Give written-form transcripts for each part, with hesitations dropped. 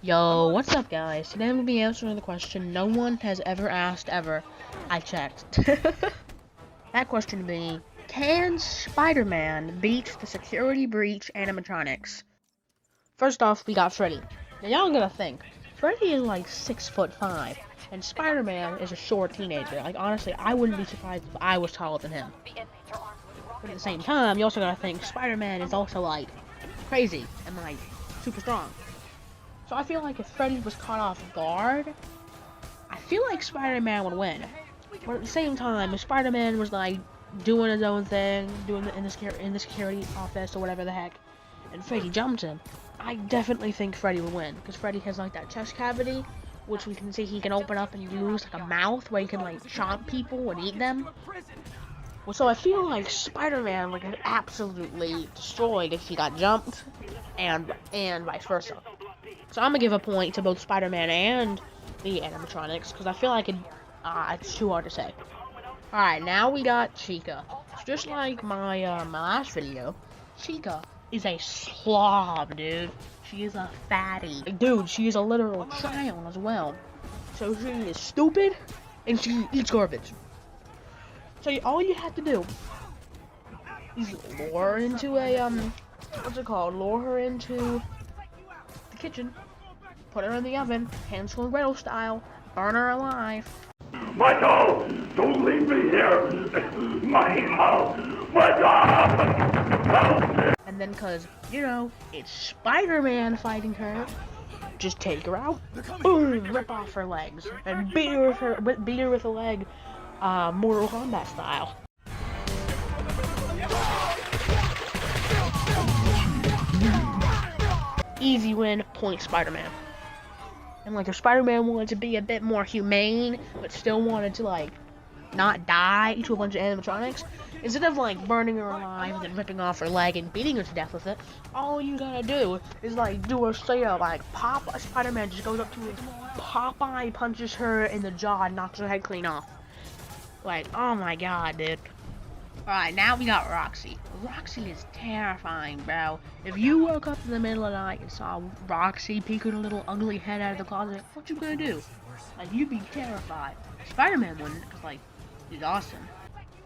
Yo, what's up guys? Today I'm going to be answering the question no one has ever asked ever. I checked. That question being, can Spider-Man beat the security breach animatronics? First off, we got Freddy. Now y'all gotta think, Freddy is like 6'5", and Spider-Man is a short teenager. Like honestly, I wouldn't be surprised if I was taller than him. But at the same time, you also gotta think Spider-Man is also like crazy and like super strong. So I feel like if Freddy was caught off guard, I feel like Spider-Man would win. But at the same time, if Spider-Man was like doing his own thing, doing it in the security office or whatever the heck, and Freddy jumped him, I definitely think Freddy would win because Freddy has like that chest cavity, which we can see he can open up and use like a mouth where he can like chomp people and eat them. Well, so I feel like Spider-Man would get absolutely destroyed if he got jumped, and vice versa. So I'm gonna give a point to both Spider-Man and the animatronics because I feel like it's too hard to say. All right, now we got Chica. Just like my my last video, Chica is a slob, dude. She is a fatty, dude. She is a literal child as well. So she is stupid and she eats garbage. So all you have to do is lure her into a what's it called? Lure her into the kitchen, put her in the oven, Hansel and Gretel style, burn her alive. Michael, don't leave me here! Michael! Michael! And then, cause, you know, it's Spider-Man fighting her, just take her out, boom, rip off her legs, and beat her with a leg, Mortal Kombat style. Easy win, point Spider-Man. And like if Spider-Man wanted to be a bit more humane, but still wanted to like not die to a bunch of animatronics, instead of like burning her alive and then ripping off her leg and beating her to death with it, all you gotta do is like do a straight up like Spider-Man just goes up to her, Popeye punches her in the jaw and knocks her head clean off. Like, oh my god, dude. Alright, now we got Roxy. Roxy is terrifying, bro. If you woke up in the middle of the night and saw Roxy peeking her little ugly head out of the closet, what you gonna do? Like, you'd be terrified. Spider-Man wouldn't, because, like, he's awesome.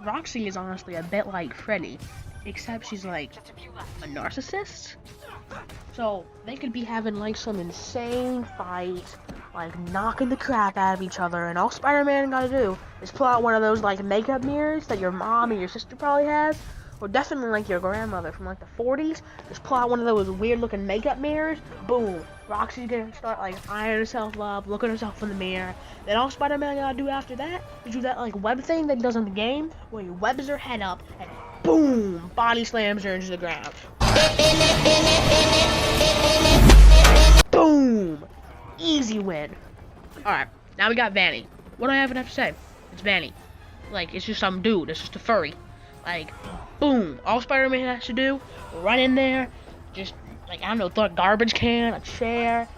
Roxy is honestly a bit like Freddy, except she's, like, a narcissist. So, they could be having, like, some insane fight, like, knocking the crap out of each other, and all Spider-Man gotta do is pull out one of those, like, makeup mirrors that your mom or your sister probably has, or definitely, like, your grandmother from, like, the 40s. Just pull out one of those weird-looking makeup mirrors, boom, Roxy's gonna start, like, eyeing herself up, looking at herself in the mirror. Then all Spider-Man gotta do after that is do that, like, web thing that he does in the game, where he webs her head up, and boom, body slams her into the ground. Boom! Easy win. Alright, now we got Vanny. What do I have to say? It's Vanny. Like, it's just some dude. It's just a furry. Like, boom. All Spider-Man has to do, run in there, just, like, I don't know, throw a garbage can, a chair,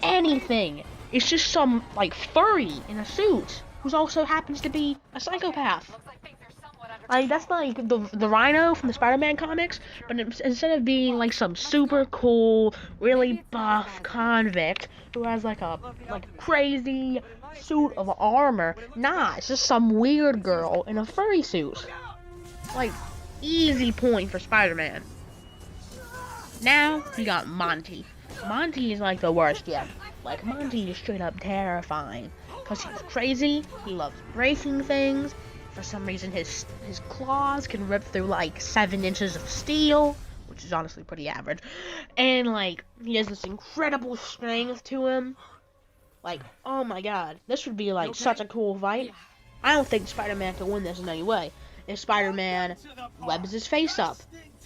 anything. It's just some, like, furry in a suit who also happens to be a psychopath. Like, that's like the Rhino from the Spider-Man comics, but instead of being like some super cool, really buff convict who has like a crazy suit of armor, nah, it's just some weird girl in a furry suit. Like, easy point for Spider-Man. Now we got Monty. Monty is like the worst yet. Like, Monty is straight up terrifying because he's crazy. He loves breaking things. For some reason, his claws can rip through, like, 7 inches of steel, which is honestly pretty average. And, like, he has this incredible strength to him. Like, oh my god, this would be, like, such a cool fight. I don't think Spider-Man can win this in any way. If Spider-Man webs his face up,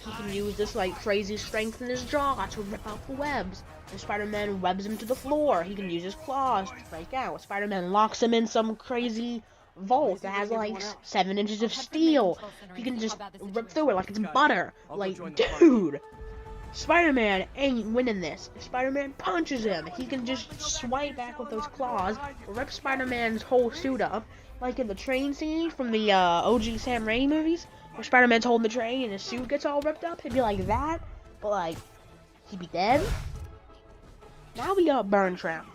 he can use this, like, crazy strength in his jaw to rip out the webs. If Spider-Man webs him to the floor, he can use his claws to break out. If Spider-Man locks him in some crazy vault that has like 7 inches of steel, he can just rip through it like it's butter. Like, dude, Spider-Man ain't winning this. If Spider-Man punches him, he can just swipe back with those claws, rip Spider-Man's whole suit up, like in the train scene from the OG Sam Raimi movies, where Spider-Man's holding the train and his suit gets all ripped up. He'd be like that, but like, he'd be dead. Now we got Burn Trap.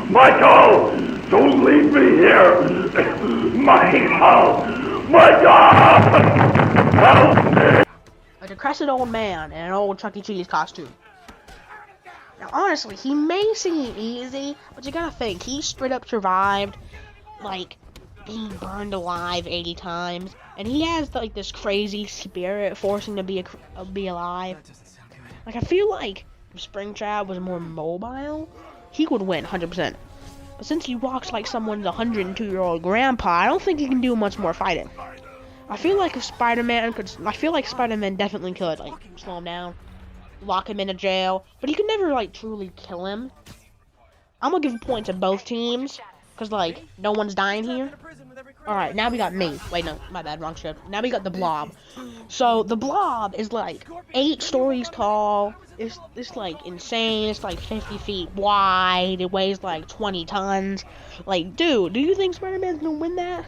Michael, don't leave me here. Michael, Michael, help me. A decrepit old man in an old Chuck E. Cheese costume. Now, honestly, he may seem easy, but you gotta think, he straight up survived, like, being burned alive 80 times, and he has, like, this crazy spirit forcing him to be alive. Like, I feel like if Springtrap was more mobile, he would win 100%. But since he walks like someone's 102-year-old grandpa, I don't think he can do much more fighting. I feel like Spider-Man definitely could, like, slow him down, lock him in a jail, but he could never, like, truly kill him. I'm gonna give a point to both teams, because, like, no one's dying here. Alright, now we got me. Wait, no, my bad, wrong ship. Now we got the Blob. So, the Blob is, like, 8 stories tall. It's like, insane. It's, like, 50 feet wide. It weighs, like, 20 tons. Like, dude, do you think Spider-Man's gonna win that?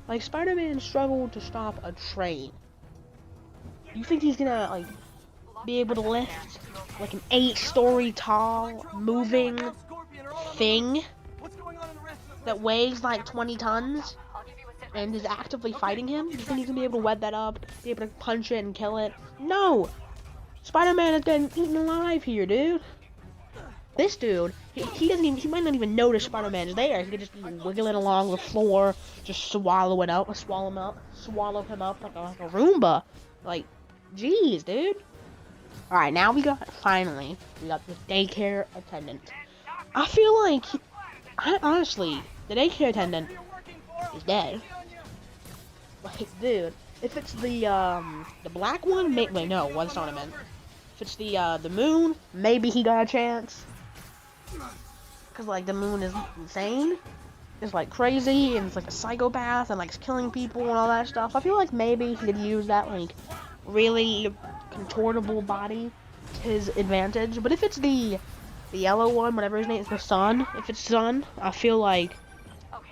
Like, Spider-Man struggled to stop a train. Do you think he's gonna, like, be able to lift, like, an 8-story tall, moving thing that weighs like 20 tons and is actively fighting him? You think he's gonna be able to web that up, be able to punch it and kill it? No! Spider-Man is getting eaten alive here, dude. This dude, he might not even notice Spider-Man is there. He could just be wiggling along the floor, just swallow him up like a Roomba. Like, jeez, dude. Alright, now we got the daycare attendant. I feel like, honestly, the daycare attendant is dead. Like, dude, if it's the black one, wait, no, that's not what I meant. If it's the moon, maybe he got a chance. Cause, like, the moon is insane. It's, like, crazy, and it's, like, a psychopath, and, like, killing people and all that stuff. I feel like maybe he could use that, like, really contortable body to his advantage. But if it's the yellow one, whatever his name is, the Sun, if it's Sun, I feel like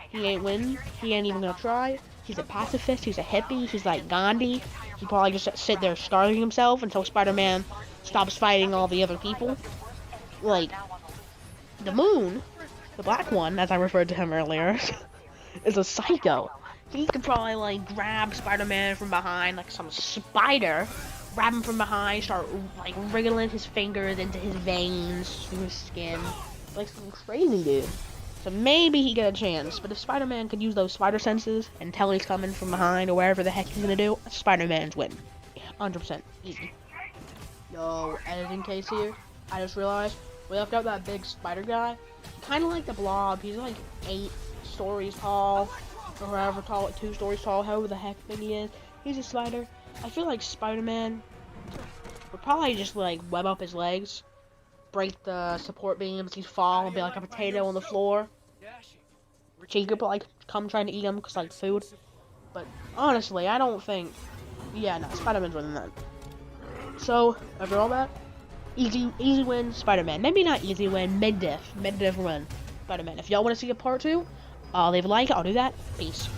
he ain't winning. He ain't even gonna try. He's a pacifist, he's a hippie, he's like Gandhi. He'd probably just sit there starving himself until Spider-Man stops fighting all the other people. Like, the moon, the black one, as I referred to him earlier, is a psycho. He could probably, like, grab Spider-Man from behind, like some spider, grab him from behind, start, like, wriggling his fingers into his veins, through his skin, like some crazy dude. So maybe he get a chance, but if Spider-Man could use those spider senses and tell he's coming from behind or wherever the heck he's gonna do, Spider-Man's win. 100% easy. Yo, editing case here, I just realized we left out that big spider guy. Kind of like the Blob, he's like 8 stories tall, or however tall, like 2 stories tall, however the heck big he is. He's a spider. I feel like Spider-Man would probably just, like, web up his legs, break the support beams, he'd fall and be like a potato on the floor. He could, like, come trying to eat him because, like, food. But honestly, I don't think, yeah, no, Spider-Man's winning that. So, after all that, easy win, Spider-Man. Maybe not easy win, mid-diff win, Spider-Man. If y'all want to see a part 2, leave a like, I'll do that. Peace.